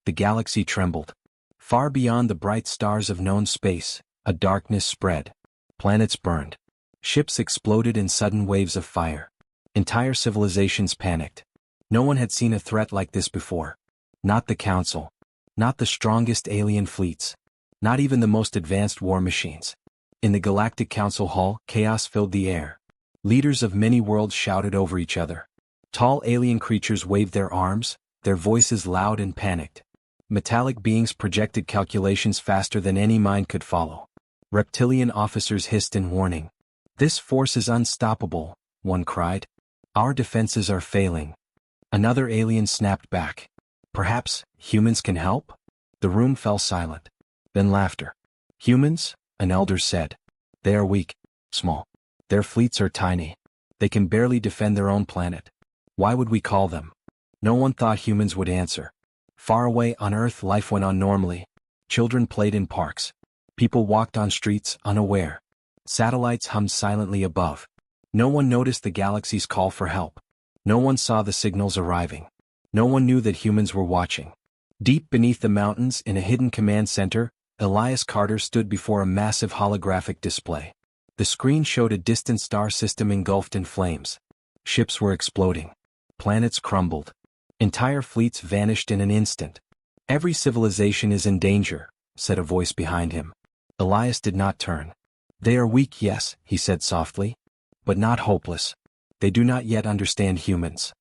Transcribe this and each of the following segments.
The galaxy trembled. Far beyond the bright stars of known space, a darkness spread. Planets burned. Ships exploded in sudden waves of fire. Entire civilizations panicked. No one had seen a threat like this before. Not the Council. Not the strongest alien fleets. Not even the most advanced war machines. In the Galactic Council Hall, chaos filled the air. Leaders of many worlds shouted over each other. Tall alien creatures waved their arms, their voices loud and panicked. Metallic beings projected calculations faster than any mind could follow. Reptilian officers hissed in warning. "This force is unstoppable," one cried. "Our defenses are failing." Another alien snapped back. "Perhaps humans can help?" The room fell silent. Then laughter. "Humans?" an elder said. "They are weak, small. Their fleets are tiny. They can barely defend their own planet. Why would we call them?" No one thought humans would answer. Far away on Earth, life went on normally. Children played in parks. People walked on streets, unaware. Satellites hummed silently above. No one noticed the galaxy's call for help. No one saw the signals arriving. No one knew that humans were watching. Deep beneath the mountains, in a hidden command center, Elias Carter stood before a massive holographic display. The screen showed a distant star system engulfed in flames. Ships were exploding. Planets crumbled. Entire fleets vanished in an instant. "Every civilization is in danger," said a voice behind him. Elias did not turn. "They are weak, yes," he said softly, "but not hopeless. They do not yet understand humans."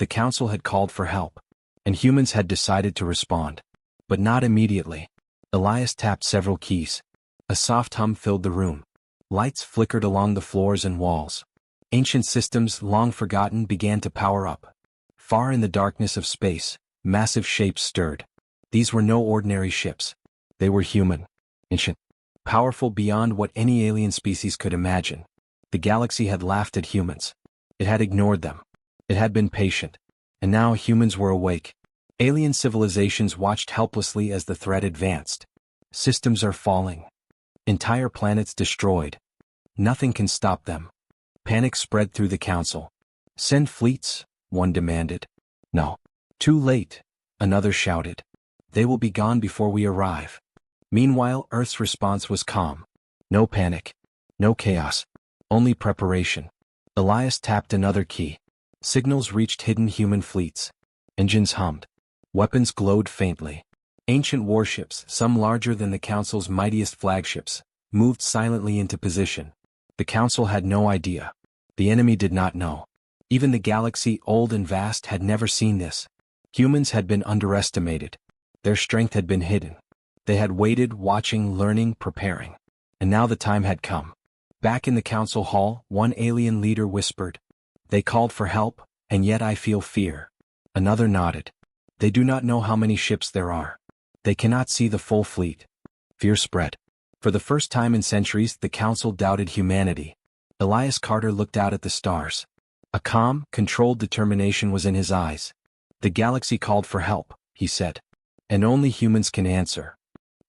The council had called for help, and humans had decided to respond. But not immediately. Elias tapped several keys. A soft hum filled the room. Lights flickered along the floors and walls. Ancient systems, long forgotten, began to power up. Far in the darkness of space, massive shapes stirred. These were no ordinary ships. They were human, ancient, powerful beyond what any alien species could imagine. The galaxy had laughed at humans. It had ignored them. It had been patient. And now humans were awake. Alien civilizations watched helplessly as the threat advanced. Systems are falling. Entire planets destroyed. Nothing can stop them. Panic spread through the council. "Send fleets," one demanded. "No. Too late," another shouted. "They will be gone before we arrive." Meanwhile, Earth's response was calm. No panic. No chaos. Only preparation. Elias tapped another key. Signals reached hidden human fleets. Engines hummed. Weapons glowed faintly. Ancient warships, some larger than the Council's mightiest flagships, moved silently into position. The Council had no idea. The enemy did not know. Even the galaxy, old and vast, had never seen this. Humans had been underestimated. Their strength had been hidden. They had waited, watching, learning, preparing. And now the time had come. Back in the council hall, one alien leader whispered, "They called for help, and yet I feel fear." Another nodded. "They do not know how many ships there are. They cannot see the full fleet." Fear spread. For the first time in centuries, the council doubted humanity. Elias Carter looked out at the stars. A calm, controlled determination was in his eyes. "The galaxy called for help," he said. "And only humans can answer."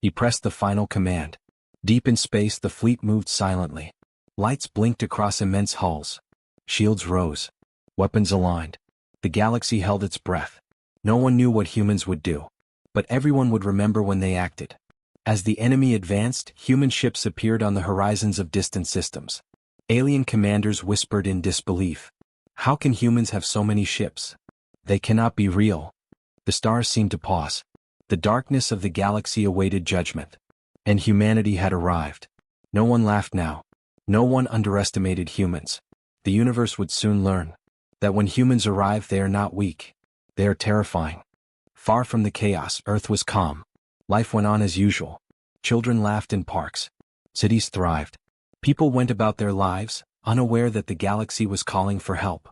He pressed the final command. Deep in space, the fleet moved silently. Lights blinked across immense hulls. Shields rose. Weapons aligned. The galaxy held its breath. No one knew what humans would do. But everyone would remember when they acted. As the enemy advanced, human ships appeared on the horizons of distant systems. Alien commanders whispered in disbelief. "How can humans have so many ships? They cannot be real." The stars seemed to pause. The darkness of the galaxy awaited judgment. And humanity had arrived. No one laughed now. No one underestimated humans. The universe would soon learn that when humans arrive, they are not weak. They are terrifying. Far from the chaos, Earth was calm. Life went on as usual. Children laughed in parks. Cities thrived. People went about their lives, unaware that the galaxy was calling for help.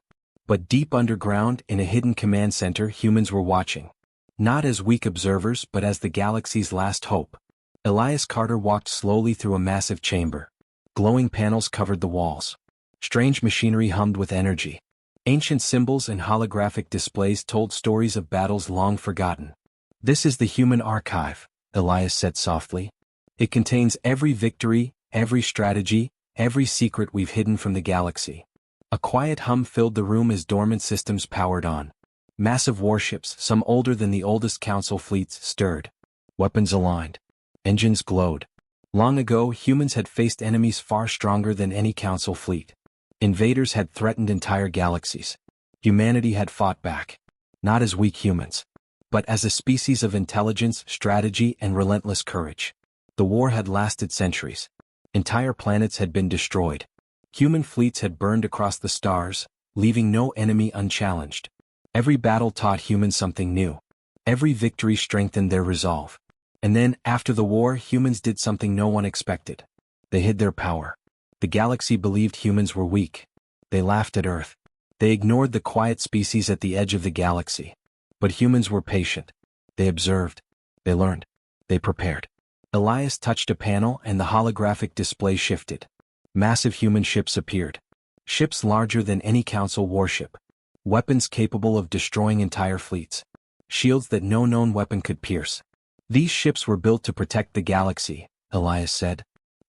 But deep underground, in a hidden command center, humans were watching. Not as weak observers, but as the galaxy's last hope. Elias Carter walked slowly through a massive chamber. Glowing panels covered the walls. Strange machinery hummed with energy. Ancient symbols and holographic displays told stories of battles long forgotten. "This is the human archive," Elias said softly. "It contains every victory, every strategy, every secret we've hidden from the galaxy." A quiet hum filled the room as dormant systems powered on. Massive warships, some older than the oldest council fleets, stirred. Weapons aligned. Engines glowed. Long ago, humans had faced enemies far stronger than any council fleet. Invaders had threatened entire galaxies. Humanity had fought back. Not as weak humans, but as a species of intelligence, strategy, and relentless courage. The war had lasted centuries. Entire planets had been destroyed. Human fleets had burned across the stars, leaving no enemy unchallenged. Every battle taught humans something new. Every victory strengthened their resolve. And then, after the war, humans did something no one expected. They hid their power. The galaxy believed humans were weak. They laughed at Earth. They ignored the quiet species at the edge of the galaxy. But humans were patient. They observed. They learned. They prepared. Elias touched a panel and the holographic display shifted. Massive human ships appeared. Ships larger than any council warship. Weapons capable of destroying entire fleets. Shields that no known weapon could pierce. These ships were built to protect the galaxy, Elias said.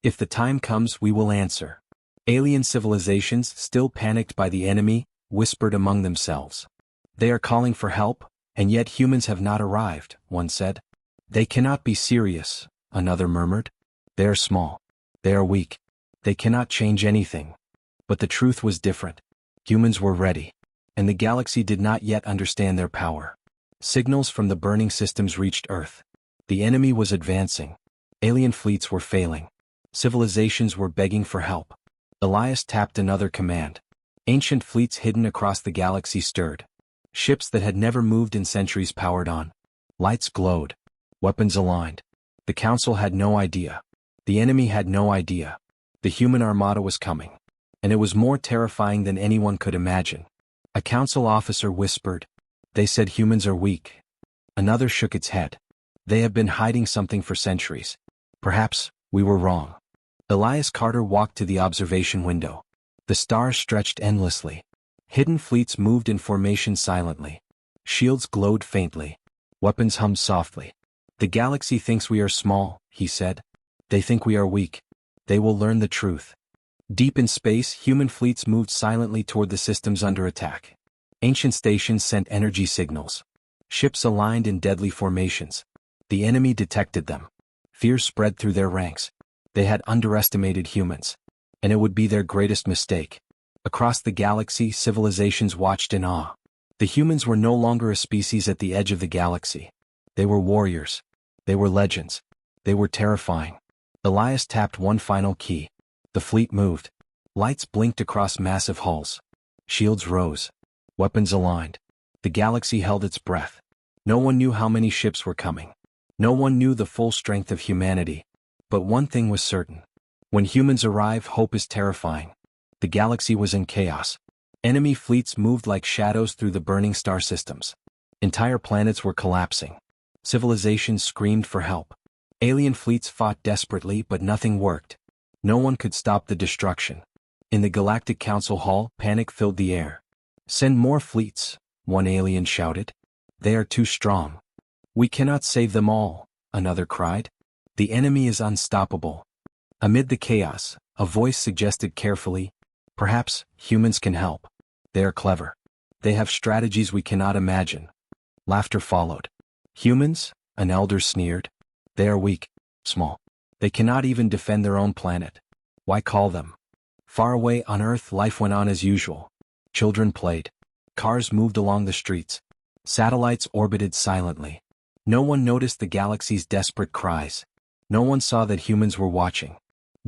If the time comes, we will answer. Alien civilizations, still panicked by the enemy, whispered among themselves. They are calling for help, and yet humans have not arrived, one said. They cannot be serious, another murmured. They are small. They are weak. They cannot change anything. But the truth was different. Humans were ready. And the galaxy did not yet understand their power. Signals from the burning systems reached Earth. The enemy was advancing. Alien fleets were failing. Civilizations were begging for help. Elias tapped another command. Ancient fleets hidden across the galaxy stirred. Ships that had never moved in centuries powered on. Lights glowed. Weapons aligned. The council had no idea. The enemy had no idea. The human armada was coming. And it was more terrifying than anyone could imagine. A council officer whispered. They said humans are weak. Another shook its head. They have been hiding something for centuries. Perhaps we were wrong. Elias Carter walked to the observation window. The stars stretched endlessly. Hidden fleets moved in formation silently. Shields glowed faintly. Weapons hummed softly. The galaxy thinks we are small, he said. They think we are weak. They will learn the truth. Deep in space, human fleets moved silently toward the systems under attack. Ancient stations sent energy signals. Ships aligned in deadly formations. The enemy detected them. Fear spread through their ranks. They had underestimated humans. And it would be their greatest mistake. Across the galaxy, civilizations watched in awe. The humans were no longer a species at the edge of the galaxy. They were warriors. They were legends. They were terrifying. Elias tapped one final key. The fleet moved. Lights blinked across massive hulls. Shields rose. Weapons aligned. The galaxy held its breath. No one knew how many ships were coming. No one knew the full strength of humanity. But one thing was certain. When humans arrive, hope is terrifying. The galaxy was in chaos. Enemy fleets moved like shadows through the burning star systems. Entire planets were collapsing. Civilizations screamed for help. Alien fleets fought desperately, but nothing worked. No one could stop the destruction. In the Galactic Council Hall, panic filled the air. Send more fleets, one alien shouted. They are too strong. We cannot save them all, another cried. The enemy is unstoppable. Amid the chaos, a voice suggested carefully, perhaps humans can help. They are clever. They have strategies we cannot imagine. Laughter followed. Humans? An elder sneered. They are weak, small. They cannot even defend their own planet. Why call them? Far away on Earth, life went on as usual. Children played. Cars moved along the streets. Satellites orbited silently. No one noticed the galaxy's desperate cries. No one saw that humans were watching.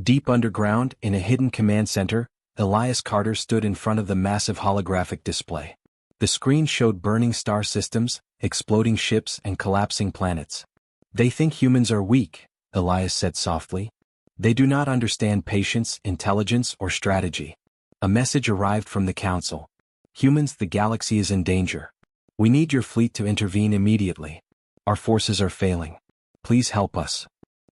Deep underground, in a hidden command center, Elias Carter stood in front of the massive holographic display. The screen showed burning star systems, exploding ships, and collapsing planets. They think humans are weak, Elias said softly. They do not understand patience, intelligence, or strategy. A message arrived from the council. Humans, the galaxy is in danger. We need your fleet to intervene immediately. Our forces are failing. Please help us.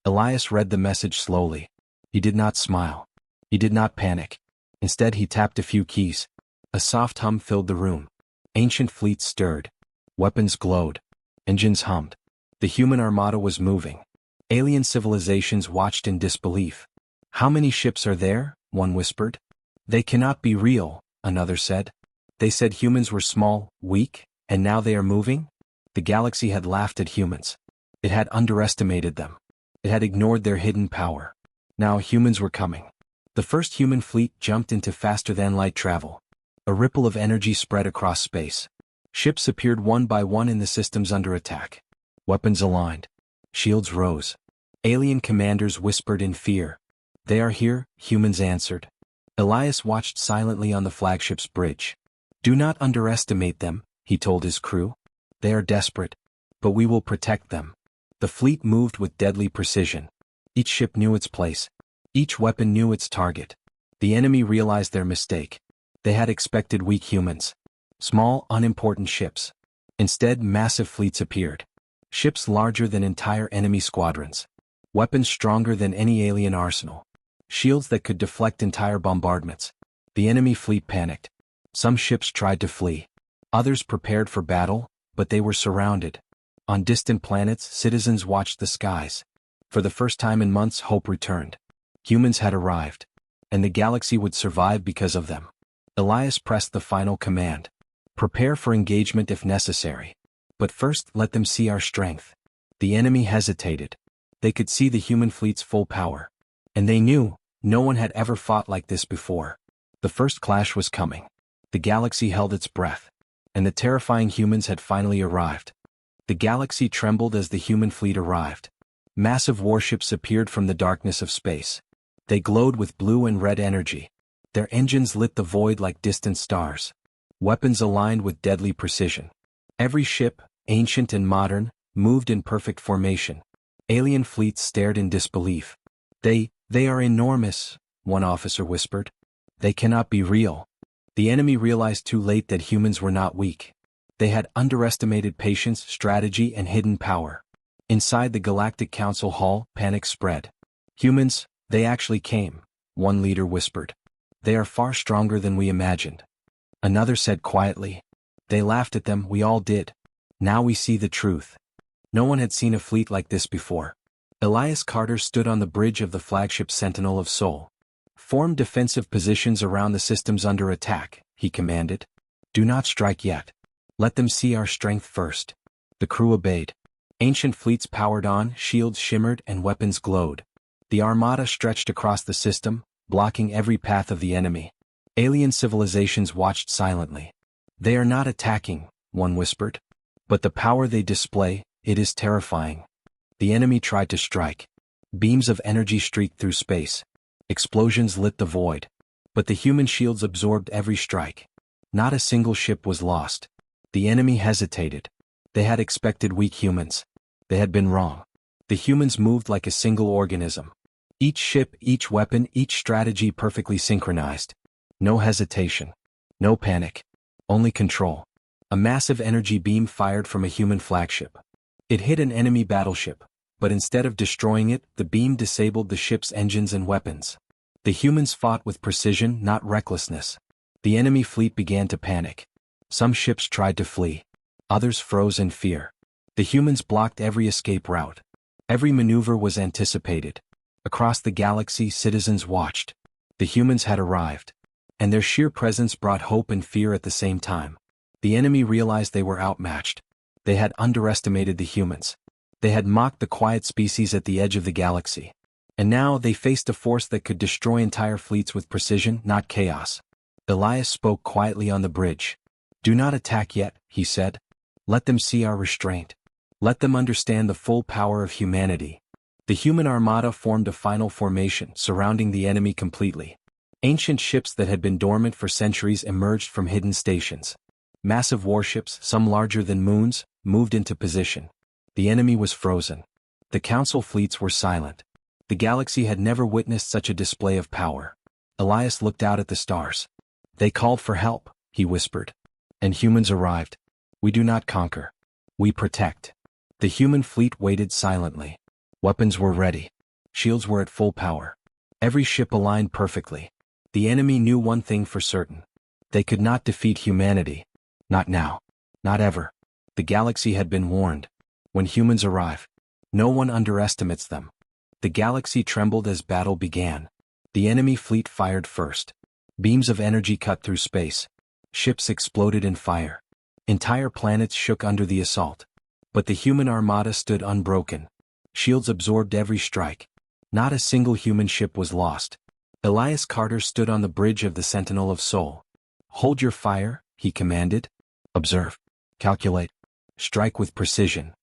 Elias read the message slowly. He did not smile. He did not panic. Instead, he tapped a few keys. A soft hum filled the room. Ancient fleets stirred. Weapons glowed. Engines hummed. The human armada was moving. Alien civilizations watched in disbelief. How many ships are there? One whispered. They cannot be real, another said. They said humans were small, weak, And now they are moving? The galaxy had laughed at humans. It had underestimated them. It had ignored their hidden power. Now humans were coming. The first human fleet jumped into faster-than-light travel. A ripple of energy spread across space. Ships appeared one by one in the systems under attack. Weapons aligned. Shields rose. Alien commanders whispered in fear. "They are here," humans answered. Elias watched silently on the flagship's bridge. "Do not underestimate them," he told his crew. "They are desperate. But we will protect them." The fleet moved with deadly precision. Each ship knew its place. Each weapon knew its target. The enemy realized their mistake. They had expected weak humans. Small, unimportant ships. Instead, massive fleets appeared. Ships larger than entire enemy squadrons. Weapons stronger than any alien arsenal. Shields that could deflect entire bombardments. The enemy fleet panicked. Some ships tried to flee. Others prepared for battle, but they were surrounded. On distant planets, citizens watched the skies. For the first time in months, hope returned. Humans had arrived. And the galaxy would survive because of them. Elias pressed the final command. "Prepare for engagement if necessary. But first, let them see our strength." The enemy hesitated. They could see the human fleet's full power. And they knew, no one had ever fought like this before. The first clash was coming. The galaxy held its breath. And the terrifying humans had finally arrived. The galaxy trembled as the human fleet arrived. Massive warships appeared from the darkness of space. They glowed with blue and red energy. Their engines lit the void like distant stars. Weapons aligned with deadly precision. Every ship, ancient and modern, moved in perfect formation. Alien fleets stared in disbelief. They are enormous," one officer whispered. "They cannot be real." The enemy realized too late that humans were not weak. They had underestimated patience, strategy, and hidden power. Inside the Galactic Council Hall, panic spread. "Humans, they actually came," one leader whispered. "They are far stronger than we imagined." Another said quietly. "They laughed at them, we all did. Now we see the truth." No one had seen a fleet like this before. Elias Carter stood on the bridge of the flagship Sentinel of Sol. "Form defensive positions around the systems under attack," he commanded. "Do not strike yet. Let them see our strength first." The crew obeyed. Ancient fleets powered on, shields shimmered, and weapons glowed. The armada stretched across the system, blocking every path of the enemy. Alien civilizations watched silently. "They are not attacking," one whispered. "But the power they display, it is terrifying." The enemy tried to strike. Beams of energy streaked through space. Explosions lit the void. But the human shields absorbed every strike. Not a single ship was lost. The enemy hesitated. They had expected weak humans. They had been wrong. The humans moved like a single organism. Each ship, each weapon, each strategy perfectly synchronized. No hesitation. No panic. Only control. A massive energy beam fired from a human flagship. It hit an enemy battleship, but instead of destroying it, the beam disabled the ship's engines and weapons. The humans fought with precision, not recklessness. The enemy fleet began to panic. Some ships tried to flee. Others froze in fear. The humans blocked every escape route. Every maneuver was anticipated. Across the galaxy, citizens watched. The humans had arrived. And their sheer presence brought hope and fear at the same time. The enemy realized they were outmatched. They had underestimated the humans. They had mocked the quiet species at the edge of the galaxy. And now they faced a force that could destroy entire fleets with precision, not chaos. Elias spoke quietly on the bridge. "Do not attack yet," he said. "Let them see our restraint. Let them understand the full power of humanity." The human armada formed a final formation, surrounding the enemy completely. Ancient ships that had been dormant for centuries emerged from hidden stations. Massive warships, some larger than moons, moved into position. The enemy was frozen. The council fleets were silent. The galaxy had never witnessed such a display of power. Elias looked out at the stars. "They called for help," he whispered. "And humans arrived. We do not conquer. We protect." The human fleet waited silently. Weapons were ready. Shields were at full power. Every ship aligned perfectly. The enemy knew one thing for certain. They could not defeat humanity. Not now. Not ever. The galaxy had been warned. When humans arrive, no one underestimates them. The galaxy trembled as battle began. The enemy fleet fired first. Beams of energy cut through space. Ships exploded in fire. Entire planets shook under the assault. But the human armada stood unbroken. Shields absorbed every strike. Not a single human ship was lost. Elias Carter stood on the bridge of the Sentinel of Soul. "Hold your fire," he commanded. "Observe. Calculate. Strike with precision."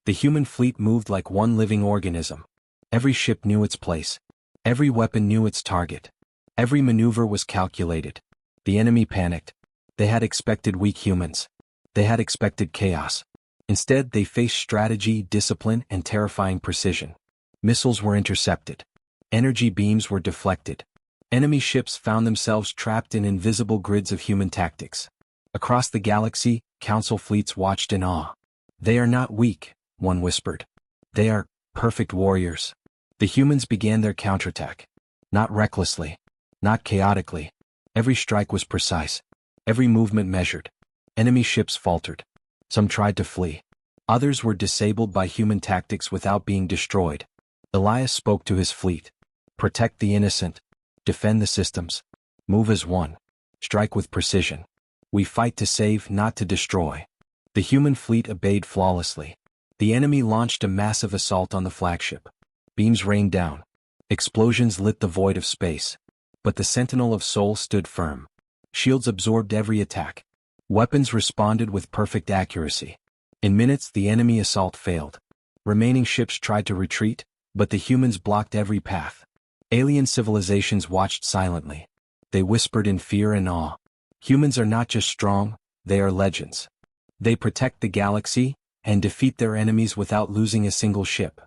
The human fleet moved like one living organism. Every ship knew its place. Every weapon knew its target. Every maneuver was calculated. The enemy panicked. They had expected weak humans. They had expected chaos. Instead, they faced strategy, discipline, and terrifying precision. Missiles were intercepted. Energy beams were deflected. Enemy ships found themselves trapped in invisible grids of human tactics. Across the galaxy, Council fleets watched in awe. "They are not weak," one whispered. "They are perfect warriors." The humans began their counterattack. Not recklessly. Not chaotically. Every strike was precise. Every movement measured. Enemy ships faltered. Some tried to flee. Others were disabled by human tactics without being destroyed. Elias spoke to his fleet. "Protect the innocent. Defend the systems. Move as one. Strike with precision. We fight to save, not to destroy." The human fleet obeyed flawlessly. The enemy launched a massive assault on the flagship. Beams rained down. Explosions lit the void of space. But the Sentinel of Soul stood firm. Shields absorbed every attack. Weapons responded with perfect accuracy. In minutes, the enemy assault failed. Remaining ships tried to retreat, but the humans blocked every path. Alien civilizations watched silently. They whispered in fear and awe. Humans are not just strong, they are legends. They protect the galaxy and defeat their enemies without losing a single ship.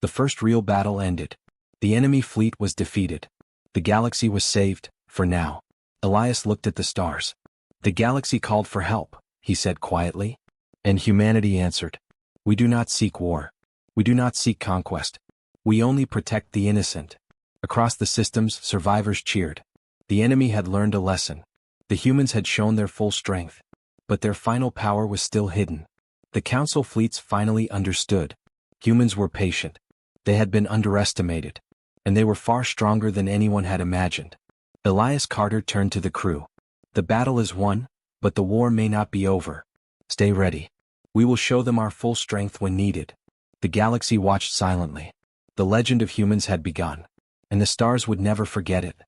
The first real battle ended. The enemy fleet was defeated. The galaxy was saved, for now. Elias looked at the stars. "The galaxy called for help," he said quietly. And humanity answered. "We do not seek war. We do not seek conquest. We only protect the innocent." Across the systems, survivors cheered. The enemy had learned a lesson. The humans had shown their full strength. But their final power was still hidden. The Council fleets finally understood. Humans were patient. They had been underestimated. And they were far stronger than anyone had imagined. Elias Carter turned to the crew. "The battle is won, but the war may not be over. Stay ready. We will show them our full strength when needed." The galaxy watched silently. The legend of humans had begun. And the stars would never forget it.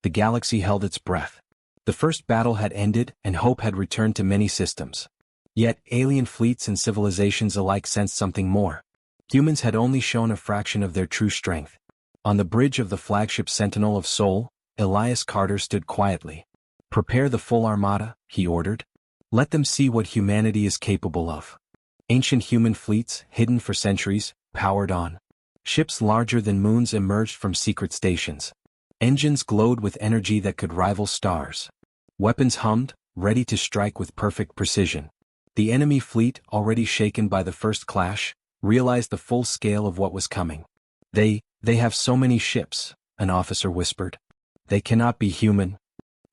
The galaxy held its breath. The first battle had ended and hope had returned to many systems. Yet, alien fleets and civilizations alike sensed something more. Humans had only shown a fraction of their true strength. On the bridge of the flagship Sentinel of Soul, Elias Carter stood quietly. "Prepare the full armada," he ordered. "Let them see what humanity is capable of." Ancient human fleets, hidden for centuries, powered on. Ships larger than moons emerged from secret stations. Engines glowed with energy that could rival stars. Weapons hummed, ready to strike with perfect precision. The enemy fleet, already shaken by the first clash, realized the full scale of what was coming. They have so many ships," an officer whispered. "They cannot be human."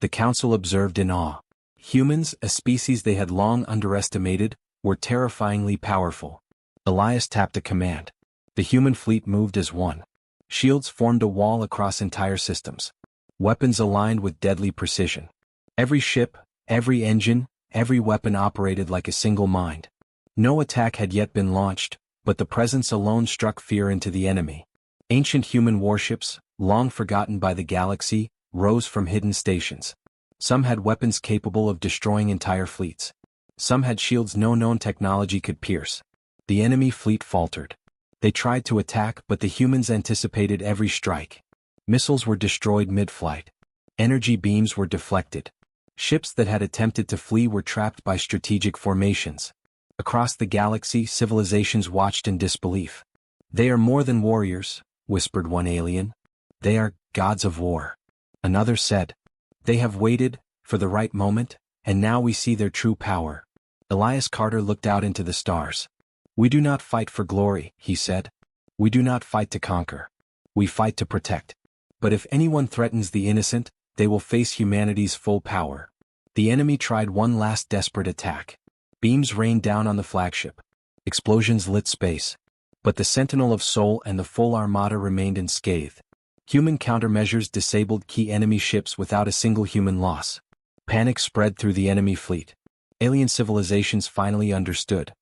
The Council observed in awe. Humans, a species they had long underestimated, were terrifyingly powerful. Elias tapped a command. The human fleet moved as one. Shields formed a wall across entire systems. Weapons aligned with deadly precision. Every ship, every engine, every weapon operated like a single mind. No attack had yet been launched, but the presence alone struck fear into the enemy. Ancient human warships, long forgotten by the galaxy, rose from hidden stations. Some had weapons capable of destroying entire fleets. Some had shields no known technology could pierce. The enemy fleet faltered. They tried to attack, but the humans anticipated every strike. Missiles were destroyed mid-flight. Energy beams were deflected. Ships that had attempted to flee were trapped by strategic formations. Across the galaxy, civilizations watched in disbelief. "They are more than warriors," whispered one alien. "They are gods of war." Another said, "They have waited for the right moment, and now we see their true power." Elias Carter looked out into the stars. "We do not fight for glory," he said. "We do not fight to conquer. We fight to protect. But if anyone threatens the innocent, they will face humanity's full power." The enemy tried one last desperate attack. Beams rained down on the flagship. Explosions lit space. But the Sentinel of Soul and the full armada remained unscathed. Human countermeasures disabled key enemy ships without a single human loss. Panic spread through the enemy fleet. Alien civilizations finally understood.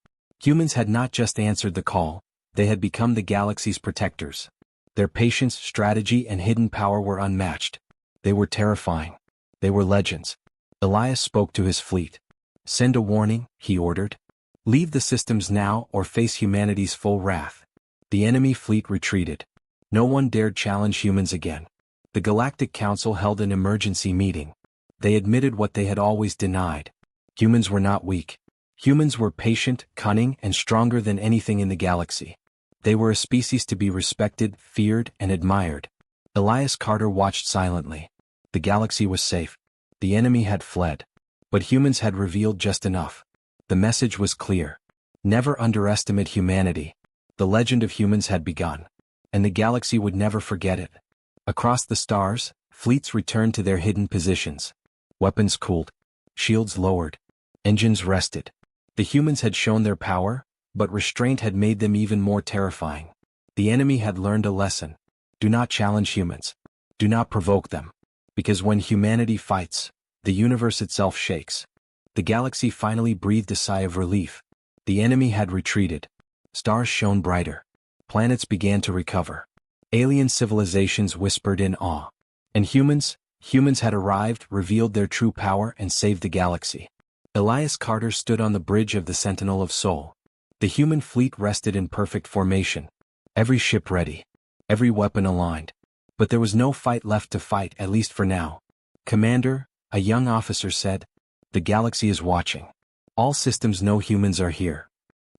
Humans had not just answered the call, they had become the galaxy's protectors. Their patience, strategy, and hidden power were unmatched. They were terrifying. They were legends. Elias spoke to his fleet. "Send a warning," he ordered. "Leave the systems now or face humanity's full wrath." The enemy fleet retreated. No one dared challenge humans again. The Galactic Council held an emergency meeting. They admitted what they had always denied. Humans were not weak. Humans were patient, cunning, and stronger than anything in the galaxy. They were a species to be respected, feared, and admired. Elias Carter watched silently. The galaxy was safe. The enemy had fled. But humans had revealed just enough. The message was clear. Never underestimate humanity. The legend of humans had begun. And the galaxy would never forget it. Across the stars, fleets returned to their hidden positions. Weapons cooled. Shields lowered. Engines rested. The humans had shown their power, but restraint had made them even more terrifying. The enemy had learned a lesson. Do not challenge humans. Do not provoke them. Because when humanity fights, the universe itself shakes. The galaxy finally breathed a sigh of relief. The enemy had retreated. Stars shone brighter. Planets began to recover. Alien civilizations whispered in awe. And humans had arrived, revealed their true power, and saved the galaxy. Elias Carter stood on the bridge of the Sentinel of Sol. The human fleet rested in perfect formation. Every ship ready. Every weapon aligned. But there was no fight left to fight, at least for now. "Commander," a young officer said, "the galaxy is watching. All systems know humans are here."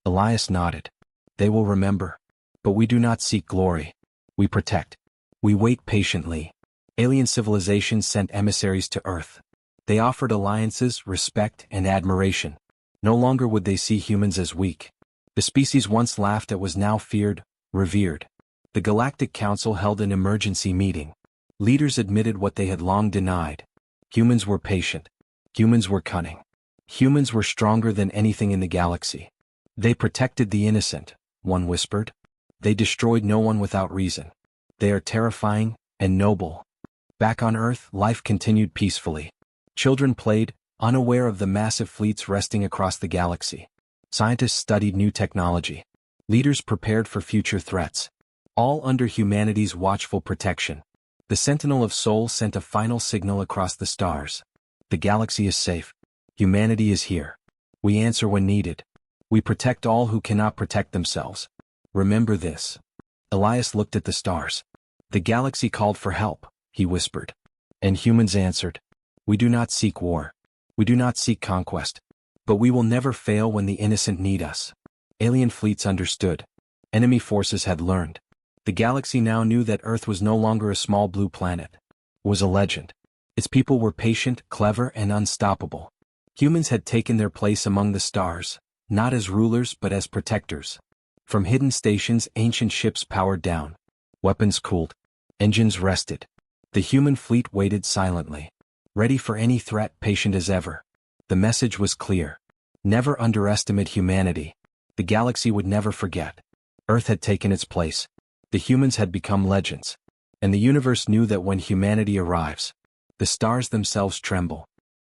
Elias nodded. "They will remember. But we do not seek glory. We protect. We wait patiently." Alien civilizations sent emissaries to Earth. They offered alliances, respect, and admiration. No longer would they see humans as weak. The species once laughed at was now feared, revered. The Galactic Council held an emergency meeting. Leaders admitted what they had long denied. Humans were patient. Humans were cunning. Humans were stronger than anything in the galaxy. "They protected the innocent," one whispered. "They destroyed no one without reason. They are terrifying and noble." Back on Earth, life continued peacefully. Children played, unaware of the massive fleets resting across the galaxy. Scientists studied new technology. Leaders prepared for future threats. All under humanity's watchful protection. The Sentinel of Sol sent a final signal across the stars. The galaxy is safe. Humanity is here. We answer when needed. We protect all who cannot protect themselves. Remember this. Elias looked at the stars. "The galaxy called for help," he whispered. And humans answered. "We do not seek war. We do not seek conquest. But we will never fail when the innocent need us." Alien fleets understood. Enemy forces had learned. The galaxy now knew that Earth was no longer a small blue planet. It was a legend. Its people were patient, clever, and unstoppable. Humans had taken their place among the stars, not as rulers but as protectors. From hidden stations, ancient ships powered down. Weapons cooled. Engines rested. The human fleet waited silently. Ready for any threat, patient as ever. The message was clear. Never underestimate humanity. The galaxy would never forget. Earth had taken its place. The humans had become legends. And the universe knew that when humanity arrives, the stars themselves tremble.